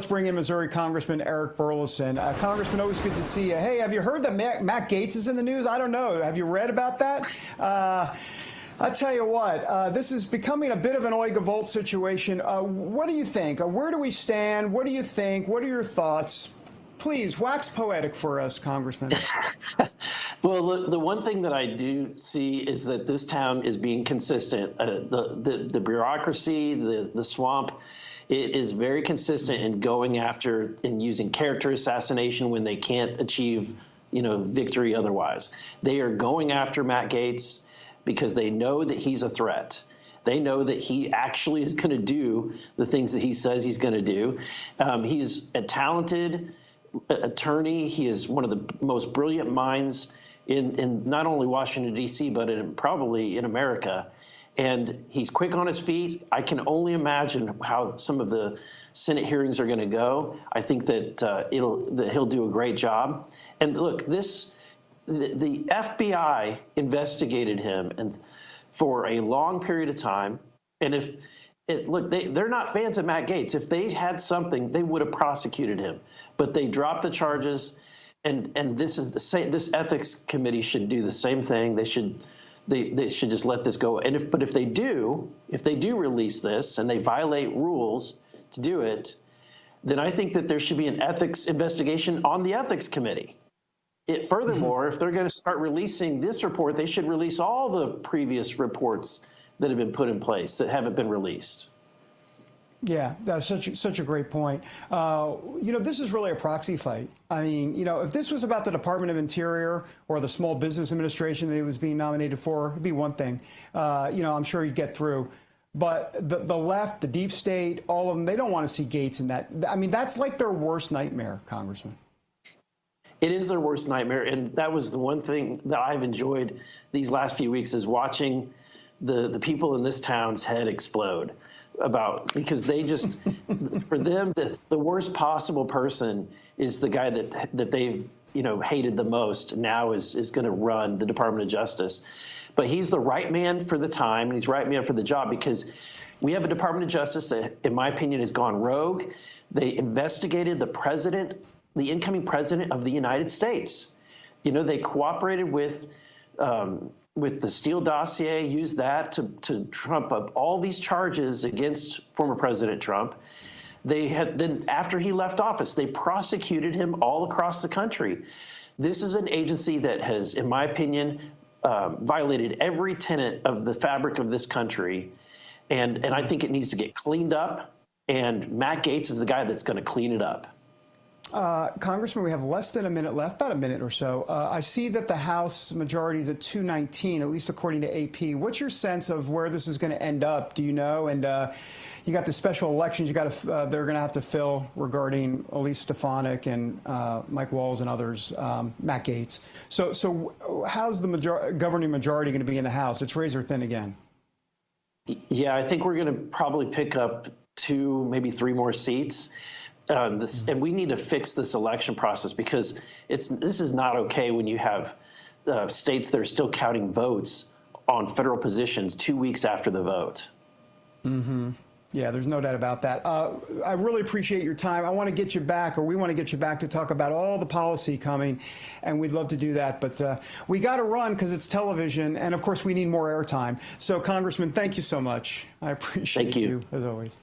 Let's bring in Missouri Congressman Eric Burlison. Congressman, always good to see you. Hey, have you heard that Matt Gaetz is in the news? I don't know. Have you read about that? I tell you what, this is becoming a bit of an Oiga Volt situation. What do you think? Where do we stand? What do you think? What are your thoughts? Please, wax poetic for us, Congressman. Well, look, the one thing that I do see is that this town is being consistent. The bureaucracy, the swamp, it is very consistent in going after and using character assassination when they can't achieve, victory otherwise. They are going after Matt Gaetz because they know that he's a threat. They know that he actually is going to do the things that he says he's going to do. He's a talented attorney. He is one of the most brilliant minds in not only Washington, D.C., but probably in America. And he's quick on his feet. I can only imagine how some of the Senate hearings are going to go. I think that he'll do a great job. And look, the FBI investigated him and for a long period of time. And they're not fans of Matt Gaetz. If they had something, they would have prosecuted him. But they dropped the charges. And this is the same. This ethics committee should do the same thing. They should just let this go. And if they do release this and they violate rules to do it, then I think that there should be an ethics investigation on the ethics committee. Furthermore, if they're going to start releasing this report, they should release all the previous reports that have been put in place that haven't been released. Yeah, that's such a great point. This is really a proxy fight. I mean, if this was about the Department of Interior or the Small Business Administration that he was being nominated for, it'd be one thing. I'm sure he'd get through. But the left, the deep state, all of them, they don't want to see Gaetz in that. I mean, that's like their worst nightmare, Congressman. It is their worst nightmare. And that was the one thing that I've enjoyed these last few weeks is watching the people in this town's head explode. Because they just, for them, the worst possible person is the guy that they've hated the most now is going to run the Department of Justice. But he's the right man for the time, and he's the right man for the job because we have a Department of Justice that, in my opinion, has gone rogue. They investigated the incoming president of the United States. They cooperated with the Steele dossier, used that to trump up all these charges against former President Trump. Then after he left office, they prosecuted him all across the country. This is an agency that has, in my opinion, violated every tenet of the fabric of this country. And I think it needs to get cleaned up. And Matt Gaetz is the guy that's going to clean it up. Congressman, we have less than a minute left, about a minute or so. I see that the House majority is at 219, at least according to AP. What's your sense of where this is going to end up? Do you know? And you got the special elections they're going to have to fill regarding Elise Stefanik and Mike Walls and others, Matt Gaetz. So how's the governing majority going to be in the House? It's razor thin again. Yeah, I think we're going to probably pick up 2, maybe 3 more seats. And we need to fix this election process because this is not okay when you have states that are still counting votes on federal positions 2 weeks after the vote. Mm-hmm. Yeah, there's no doubt about that. I really appreciate your time. I want to get you back, or we want to get you back to talk about all the policy coming, and we'd love to do that. But we got to run because it's television, and of course we need more airtime. So, Congressman, thank you so much. I appreciate you as always.